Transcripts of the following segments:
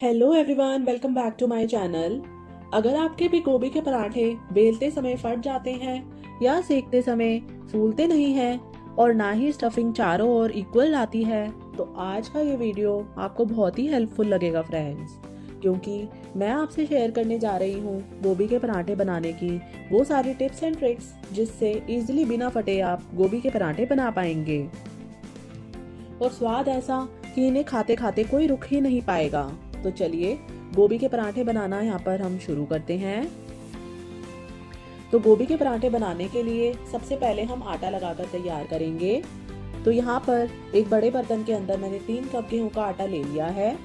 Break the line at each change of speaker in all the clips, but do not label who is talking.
Hello everyone, welcome back to my channel. अगर आपके भी गोभी के पराठे बेलते समय फट जाते हैं या सेकते समय फूलते नहीं हैं और ना ही स्टफिंग चारों ओर इक्वल आती है, तो आज का ये वीडियो आपको बहुत ही हेल्पफुल लगेगा फ्रेंड्स, क्योंकि मैं आपसे शेयर करने जा रही हूँ गोभी के पराठे बनाने की वो सारी टिप्स एंड ट्रिक्स जिससे इजीली बिना फटे आप गोभी के पराठे बना पाएंगे और स्वाद ऐसा कि इन्हें खाते खाते कोई रुक ही नहीं पाएगा। तो चलिए गोभी के पराठे बनाना यहाँ पर हम शुरू करते हैं। तो गोभी के पराठे बनाने के लिए सबसे पहले हम आटा लगाकर तैयार करेंगे। तो यहाँ पर एक बड़े बर्तन के अंदर मैंने 3 कप गेहूं का आटा ले लिया है।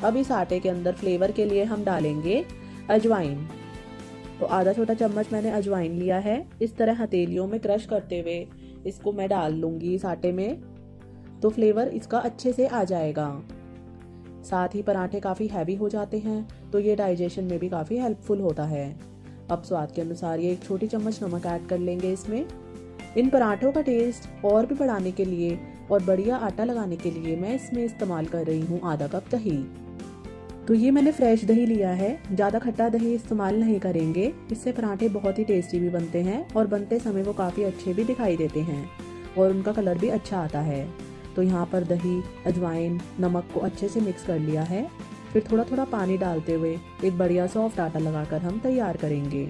अब इस आटे के अंदर फ्लेवर के लिए हम डालेंगे अजवाइन। तो आधा छोटा चम्मच मैंने अजवाइन लिया है। इस तरह हथेलियों में क्रश करते हुए इसको मैं डाल लूंगी इस आटे में, तो फ्लेवर इसका अच्छे से आ जाएगा। साथ ही पराठे काफ़ी हैवी हो जाते हैं, तो ये डाइजेशन में भी काफ़ी हेल्पफुल होता है। अब स्वाद के अनुसार ये 1 छोटी चम्मच नमक ऐड कर लेंगे इसमें। इन पराठों का टेस्ट और भी बढ़ाने के लिए और बढ़िया आटा लगाने के लिए मैं इसमें इस्तेमाल कर रही हूँ आधा कप दही। तो ये मैंने फ्रेश दही लिया है, ज़्यादा खट्टा दही इस्तेमाल नहीं करेंगे। इससे पराठे बहुत ही टेस्टी भी बनते हैं और बनते समय वो काफ़ी अच्छे भी दिखाई देते हैं और उनका कलर भी अच्छा आता है। तो यहाँ पर दही, अजवाइन, नमक को अच्छे से मिक्स कर लिया है। फिर थोड़ा थोड़ा पानी डालते हुए एक बढ़िया सॉफ्ट आटा लगाकर हम तैयार करेंगे।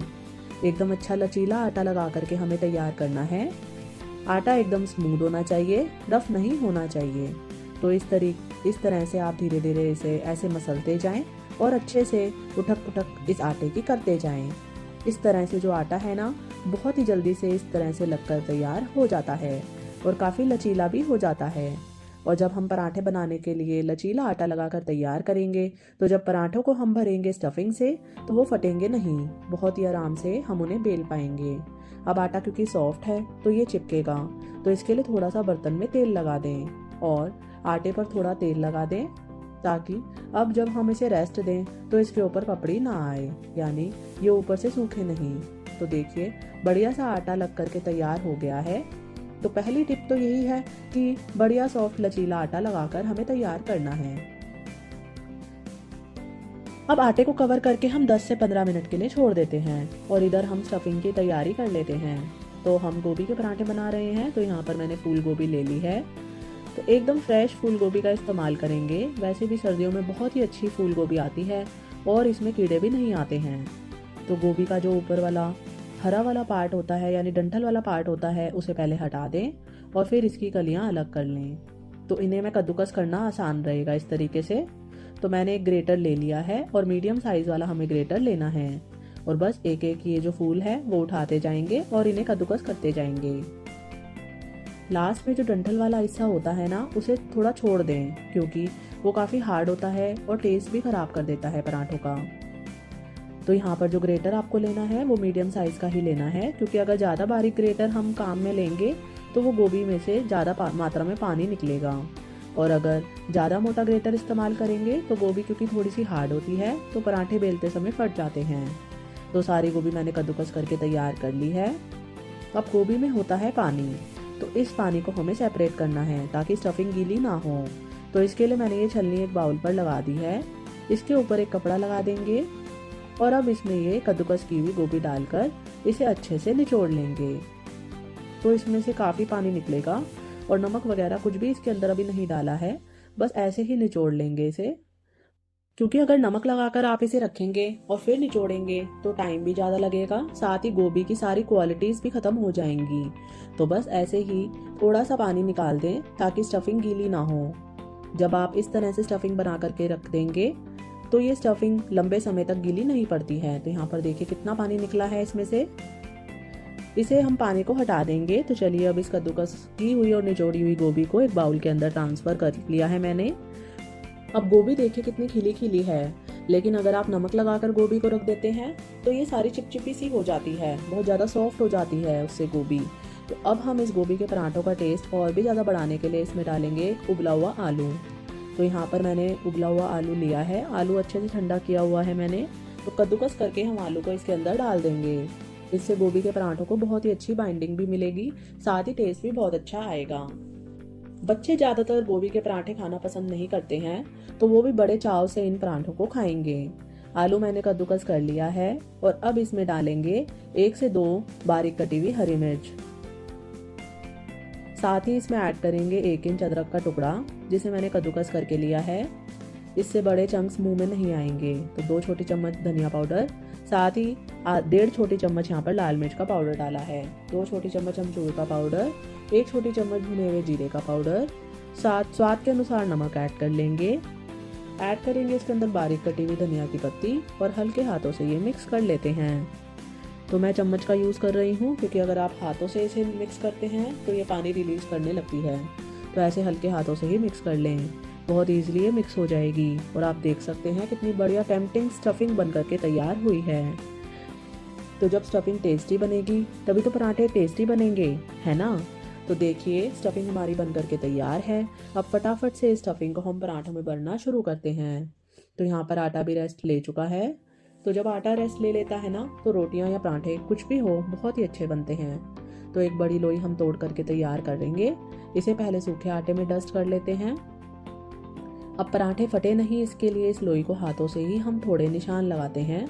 एकदम अच्छा लचीला आटा लगा करके हमें तैयार करना है। आटा एकदम स्मूथ होना चाहिए, रफ नहीं होना चाहिए। तो इस तरह से आप धीरे धीरे इसे ऐसे मसलते जाएं और अच्छे से उठक पुठक इस आटे की करते जाएं। इस तरह से जो आटा है ना, बहुत ही जल्दी से इस तरह से लगकर तैयार हो जाता है और काफ़ी लचीला भी हो जाता है। और जब हम पराठे बनाने के लिए लचीला आटा लगाकर तैयार करेंगे, तो जब पराठों को हम भरेंगे स्टफिंग से तो वो फटेंगे नहीं, बहुत ही आराम से हम उन्हें बेल पाएंगे। अब आटा क्योंकि सॉफ्ट है तो ये चिपकेगा, तो इसके लिए थोड़ा सा बर्तन में तेल लगा दें और आटे पर थोड़ा तेल लगा दें, ताकि अब जब हम इसे रेस्ट दें तो इसके ऊपर पपड़ी ना आए, यानी ये ऊपर से सूखे नहीं। तो देखिए बढ़िया सा आटा लग करके तैयार हो गया है। तो पहली टिप तो यही है कि बढ़िया सॉफ्ट लचीला आटा लगाकर हमें तैयार करना है। अब आटे को कवर करके हम 10 से 15 मिनट के लिए छोड़ देते हैं और इधर हम स्टफिंग की तैयारी कर लेते हैं। तो हम गोभी के पराठे बना रहे हैं, तो यहाँ पर मैंने फूल गोभी ले ली है। तो एकदम फ्रेश फूल गोभी का इस्तेमाल करेंगे। वैसे भी सर्दियों में बहुत ही अच्छी फूल गोभी आती है और इसमें कीड़े भी नहीं आते हैं। तो गोभी का जो ऊपर वाला हरा वाला पार्ट होता है, यानी डंठल वाला पार्ट होता है, उसे पहले हटा दें और फिर इसकी कलियां अलग कर लें। तो इन्हें मैं कद्दूकस करना आसान रहेगा इस तरीके से। तो मैंने एक ग्रेटर ले लिया है और मीडियम साइज वाला हमें ग्रेटर लेना है और बस एक एक ये जो फूल है वो उठाते जाएंगे और इन्हें कद्दूकस करते जाएंगे। लास्ट में जो डंठल वाला हिस्सा होता है ना, उसे थोड़ा छोड़ दें, क्योंकि वो काफ़ी हार्ड होता है और टेस्ट भी खराब कर देता है पराठों का। तो यहाँ पर जो ग्रेटर आपको लेना है वो मीडियम साइज़ का ही लेना है, क्योंकि अगर ज़्यादा बारीक ग्रेटर हम काम में लेंगे तो वो गोभी में से ज़्यादा मात्रा में पानी निकलेगा। और अगर ज़्यादा मोटा ग्रेटर इस्तेमाल करेंगे तो गोभी क्योंकि थोड़ी सी हार्ड होती है तो पराठे बेलते समय फट जाते हैं। तो सारी गोभी मैंने कद्दूकस करके तैयार कर ली है। अब गोभी में होता है पानी, तो इस पानी को हमें सेपरेट करना है ताकि स्टफिंग गीली ना हो। तो इसके लिए मैंने ये छलनी एक बाउल पर लगा दी है। इसके ऊपर एक कपड़ा लगा देंगे और अब इसमें ये कद्दूकस की हुई गोभी डालकर इसे अच्छे से निचोड़ लेंगे। तो इसमें से काफ़ी पानी निकलेगा और नमक वगैरह कुछ भी इसके अंदर अभी नहीं डाला है, बस ऐसे ही निचोड़ लेंगे इसे। क्योंकि अगर नमक लगाकर आप इसे रखेंगे और फिर निचोड़ेंगे तो टाइम भी ज़्यादा लगेगा, साथ ही गोभी की सारी क्वालिटीज़ भी ख़त्म हो जाएंगी। तो बस ऐसे ही थोड़ा सा पानी निकाल दें ताकि स्टफिंग गीली ना हो। जब आप इस तरह से स्टफिंग बना करके रख देंगे तो ये स्टफिंग लंबे समय तक गीली नहीं पड़ती है। तो यहाँ पर देखिए कितना पानी निकला है इसमें से। इसे हम पानी को हटा देंगे। तो चलिए अब इस कद्दूकस की हुई और निचोड़ी हुई गोभी को एक बाउल के अंदर ट्रांसफर कर लिया है मैंने। अब गोभी देखिए कितनी खिली खिली है, लेकिन अगर आप नमक लगाकर गोभी को रख देते हैं तो ये सारी चिपचिपी सी हो जाती है, बहुत ज़्यादा सॉफ्ट हो जाती है उससे गोभी। तो अब हम इस गोभी के पराठों का टेस्ट और भी ज़्यादा बढ़ाने के लिए इसमें डालेंगे एक उबला हुआ आलू। तो यहाँ पर मैंने उबला हुआ आलू लिया है, आलू अच्छे से ठंडा किया हुआ है मैंने। तो कद्दूकस करके हम आलू को इसके अंदर डाल देंगे। इससे गोभी के पराठों को बहुत ही अच्छी बाइंडिंग भी मिलेगी, साथ ही टेस्ट भी बहुत अच्छा आएगा। बच्चे ज़्यादातर गोभी के पराठे खाना पसंद नहीं करते हैं, तो वो भी बड़े चाव से इन पराठों को खाएंगे। आलू मैंने कद्दूकस कर लिया है और अब इसमें डालेंगे 1 से 2 बारीक कटी हुई हरी मिर्च। साथ ही इसमें ऐड करेंगे 1 इंच अदरक का टुकड़ा, जिसे मैंने कद्दूकस करके लिया है। इससे बड़े चंक्स मुंह में नहीं आएंगे। तो 2 छोटी चम्मच धनिया पाउडर, साथ ही 1.5 छोटी चम्मच यहाँ पर लाल मिर्च का पाउडर डाला है, 2 छोटी चम्मच अमचूर का पाउडर, 1 छोटी चम्मच भुने हुए जीरे का पाउडर, साथ स्वाद के अनुसार नमक ऐड कर लेंगे। ऐड करेंगे इसके अंदर बारीक कटी हुई धनिया की पत्ती और हल्के हाथों से ये मिक्स कर लेते हैं। तो मैं चम्मच का यूज़ कर रही हूँ, क्योंकि अगर आप हाथों से इसे मिक्स करते हैं तो ये पानी रिलीज करने लगती है। तो ऐसे हल्के हाथों से ही मिक्स कर लें, बहुत ईजिली ये मिक्स हो जाएगी। और आप देख सकते हैं कितनी बढ़िया टेम्पटिंग स्टफिंग बन करके तैयार हुई है। तो जब स्टफिंग टेस्टी बनेगी तभी तो पराठे टेस्टी बनेंगे, है ना। तो देखिए स्टफिंग हमारी बन करके तैयार है। अब फटाफट से स्टफिंग को हम पराठों में भरना शुरू करते हैं। तो यहाँ पर आटा भी रेस्ट ले चुका है। तो जब आटा रेस्ट ले लेता है ना, तो रोटियां या पराठे कुछ भी हो बहुत ही अच्छे बनते हैं। तो एक बड़ी लोई हम तोड़ करके तैयार करेंगे। इसे पहले सूखे आटे में डस्ट कर लेते हैं। अब पराठे फटे नहीं, इसके लिए इस लोई को हाथों से ही हम थोड़े निशान लगाते हैं।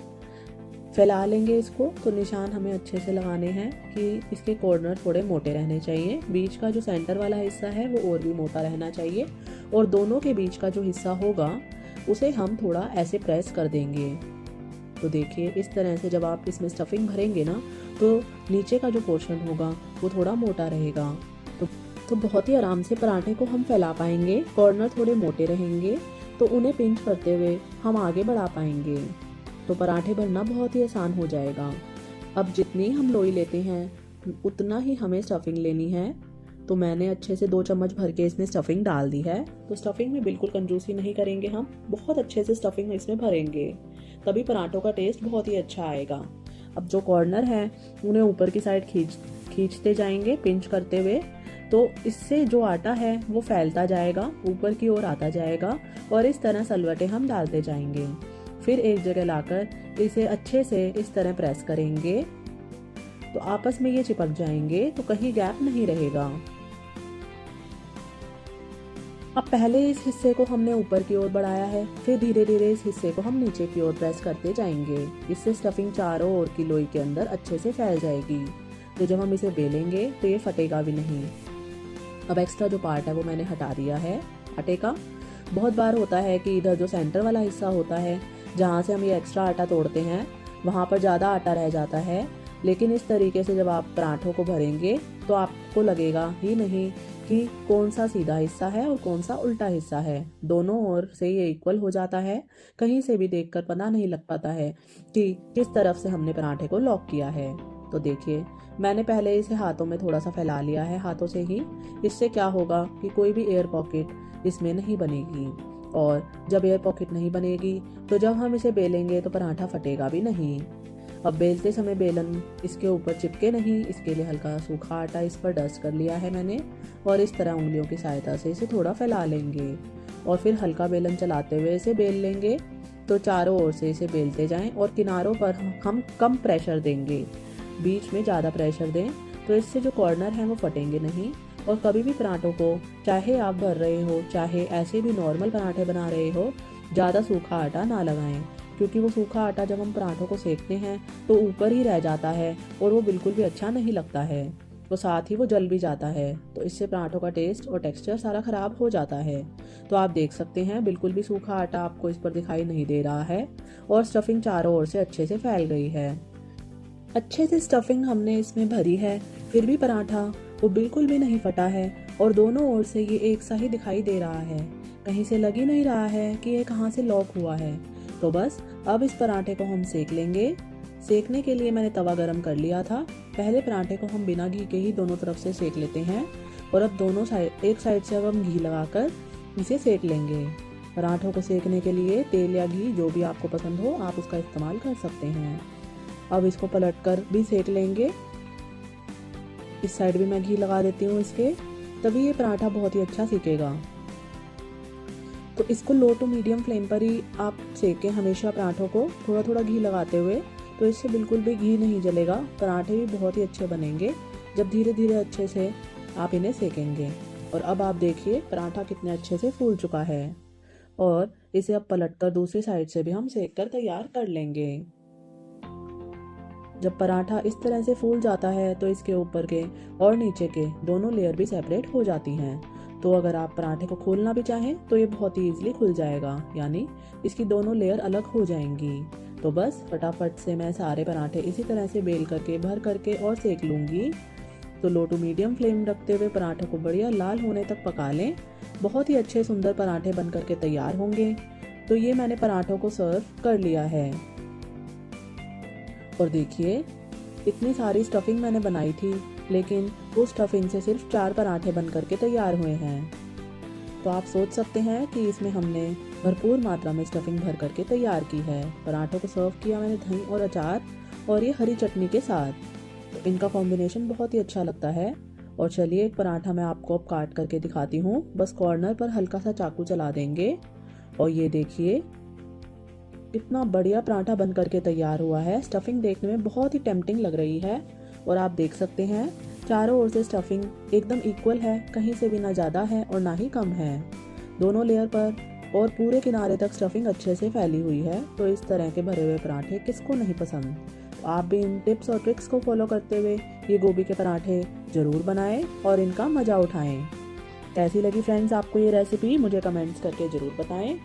फैला लेंगे इसको। तो निशान हमें अच्छे से लगाने हैं कि इसके कॉर्नर थोड़े मोटे रहने चाहिए। बीच का जो सेंटर वाला हिस्सा है वो और भी मोटा रहना चाहिए, और दोनों के बीच का जो हिस्सा होगा उसे हम थोड़ा ऐसे प्रेस कर देंगे। तो देखिए इस तरह से जब आप इसमें स्टफिंग भरेंगे ना, तो नीचे का जो पोर्शन होगा वो थोड़ा मोटा रहेगा। तो बहुत ही आराम से पराठे को हम फैला पाएंगे। कॉर्नर थोड़े मोटे रहेंगे तो उन्हें पिंच करते हुए हम आगे बढ़ा पाएंगे। तो पराठे भरना बहुत ही आसान हो जाएगा। अब जितनी हम लोई लेते हैं उतना ही हमें स्टफिंग लेनी है। तो मैंने अच्छे से 2 चम्मच भर के इसमें स्टफिंग डाल दी है। तो स्टफिंग में बिल्कुल कंजूसी नहीं करेंगे, हम बहुत अच्छे से स्टफिंग इसमें भरेंगे, तभी पराठों का टेस्ट बहुत ही अच्छा आएगा। अब जो कॉर्नर है उन्हें ऊपर की साइड खींचते जाएंगे पिंच करते हुए। तो इससे जो आटा है वो फैलता जाएगा, ऊपर की ओर आता जाएगा, और इस तरह सलवटें हम डालते जाएंगे। फिर एक जगह लाकर इसे अच्छे से इस तरह प्रेस करेंगे, तो आपस में ये चिपक जाएंगे, तो कहीं गैप नहीं रहेगा। अब पहले इस हिस्से को हमने ऊपर की ओर बढ़ाया है, फिर धीरे धीरे इस हिस्से को हम नीचे की ओर प्रेस करते जाएंगे। इससे स्टफिंग चारों ओर की लोई के अंदर अच्छे से फैल जाएगी। तो जब हम इसे बेलेंगे तो ये फटेगा भी नहीं। अब एक्स्ट्रा जो पार्ट है वो मैंने हटा दिया है आटे का। बहुत बार होता है कि इधर जो सेंटर वाला हिस्सा होता है, जहाँ से हम ये एक्स्ट्रा आटा तोड़ते हैं, वहाँ पर ज़्यादा आटा रह जाता है। लेकिन इस तरीके से जब आप पराठों को भरेंगे तो आपको लगेगा ही नहीं कि कौन सा सीधा हिस्सा है और कौन सा उल्टा हिस्सा है। दोनों ओर से ये इक्वल हो जाता है। कहीं से भी देखकर पता नहीं लग पाता है कि किस तरफ से हमने पराठे को लॉक किया है। तो देखिए मैंने पहले इसे हाथों में थोड़ा सा फैला लिया है, हाथों से ही। इससे क्या होगा कि कोई भी एयर पॉकेट इसमें नहीं बनेगी, और जब एयर पॉकेट नहीं बनेगी तो जब हम इसे बेलेंगे तो पराठा फटेगा भी नहीं। अब बेलते समय बेलन इसके ऊपर चिपके नहीं, इसके लिए हल्का सूखा आटा इस पर डस्ट कर लिया है मैंने, और इस तरह उंगलियों की सहायता से इसे थोड़ा फैला लेंगे और फिर हल्का बेलन चलाते हुए इसे बेल लेंगे। तो चारों ओर से इसे बेलते जाएं और किनारों पर हम कम प्रेशर देंगे, बीच में ज़्यादा प्रेशर दें, तो इससे जो कॉर्नर हैं वो फटेंगे नहीं। और कभी भी पराठों को, चाहे आप भर रहे हो चाहे ऐसे भी नॉर्मल पराठे बना रहे हो, ज़्यादा सूखा आटा ना लगाएं, क्योंकि वो सूखा आटा जब हम पराठों को सेकते हैं तो ऊपर ही रह जाता है और वो बिल्कुल भी अच्छा नहीं लगता है। तो साथ ही वो जल भी जाता है, तो इससे पराठों का टेस्ट और टेक्सचर सारा खराब हो जाता है। तो आप देख सकते हैं बिल्कुल भी सूखा आटा आपको इस पर दिखाई नहीं दे रहा है, और स्टफिंग चारों ओर से अच्छे से फैल गई है। अच्छे से स्टफिंग हमने इसमें भरी है, फिर भी पराठा वो बिल्कुल भी नहीं फटा है, और दोनों ओर से ये एक सा ही दिखाई दे रहा है। कहीं से लग ही नहीं रहा है कि ये कहाँ से लॉक हुआ है। तो बस अब इस पराठे को हम सेक लेंगे। सेकने के लिए मैंने तवा गरम कर लिया था। पहले पराठे को हम बिना घी के ही दोनों तरफ से सेक लेते हैं, और अब दोनों साइड, एक साइड से अब हम घी लगाकर इसे सेक लेंगे। पराठों को सेकने के लिए तेल या घी जो भी आपको पसंद हो आप उसका इस्तेमाल कर सकते हैं। अब इसको पलटकर भी सेक लेंगे। इस साइड भी मैं घी लगा देती हूँ इसके, तभी ये पराठा बहुत ही अच्छा सीखेगा। तो इसको लो टू मीडियम फ्लेम पर ही आप सेकें हमेशा पराठों को, थोड़ा थोड़ा घी लगाते हुए। तो इससे बिल्कुल भी घी नहीं जलेगा, पराठे भी बहुत ही अच्छे बनेंगे जब धीरे धीरे अच्छे से आप इन्हें सेकेंगे। और अब आप देखिए पराठा कितने अच्छे से फूल चुका है। और इसे अब पलटकर दूसरी साइड से भी हम सेक कर तैयार कर लेंगे। जब पराठा इस तरह से फूल जाता है तो इसके ऊपर के और नीचे के दोनों लेयर भी सेपरेट हो जाती हैं। तो अगर आप पराठे को खोलना भी चाहें तो ये बहुत ही ईजिली खुल जाएगा, यानी इसकी दोनों लेयर अलग हो जाएंगी। तो बस फटाफट से मैं सारे पराठे इसी तरह से बेल करके भर करके और सेक लूँगी। तो लो टू मीडियम फ्लेम रखते हुए पराठे को बढ़िया लाल होने तक पका लें। बहुत ही अच्छे सुंदर पराठे बन करके तैयार होंगे। तो ये मैंने पराठों को सर्व कर लिया है। और देखिए इतनी सारी स्टफिंग मैंने बनाई थी, लेकिन उस स्टफिंग से सिर्फ 4 पराठे बन करके तैयार हुए हैं। तो आप सोच सकते हैं कि इसमें हमने भरपूर मात्रा में स्टफिंग भर करके तैयार की है। पराठों को सर्व किया मैंने दही और अचार और ये हरी चटनी के साथ। तो इनका कॉम्बिनेशन बहुत ही अच्छा लगता है। और चलिए एक पराठा मैं आपको अब काट करके दिखाती हूँ। बस कॉर्नर पर हल्का सा चाकू चला देंगे और ये देखिए इतना बढ़िया पराठा बन करके तैयार हुआ है। स्टफिंग देखने में बहुत ही टेम्पटिंग लग रही है और आप देख सकते हैं चारों ओर से स्टफिंग एकदम इक्वल है, कहीं से भी ना ज़्यादा है और ना ही कम है। दोनों लेयर पर और पूरे किनारे तक स्टफिंग अच्छे से फैली हुई है। तो इस तरह के भरे हुए पराठे किसको नहीं पसंद। तो आप भी इन टिप्स और ट्रिक्स को फॉलो करते हुए ये गोभी के पराठे ज़रूर बनाएं और इनका मज़ा उठाएं। कैसी लगी फ्रेंड्स आपको ये रेसिपी, मुझे कमेंट्स करके ज़रूर बताएं।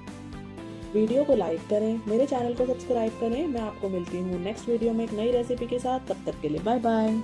वीडियो को लाइक करें, मेरे चैनल को सब्सक्राइब करें। मैं आपको मिलती हूँ नेक्स्ट वीडियो में एक नई रेसिपी के साथ। तब तक के लिए बाय बाय।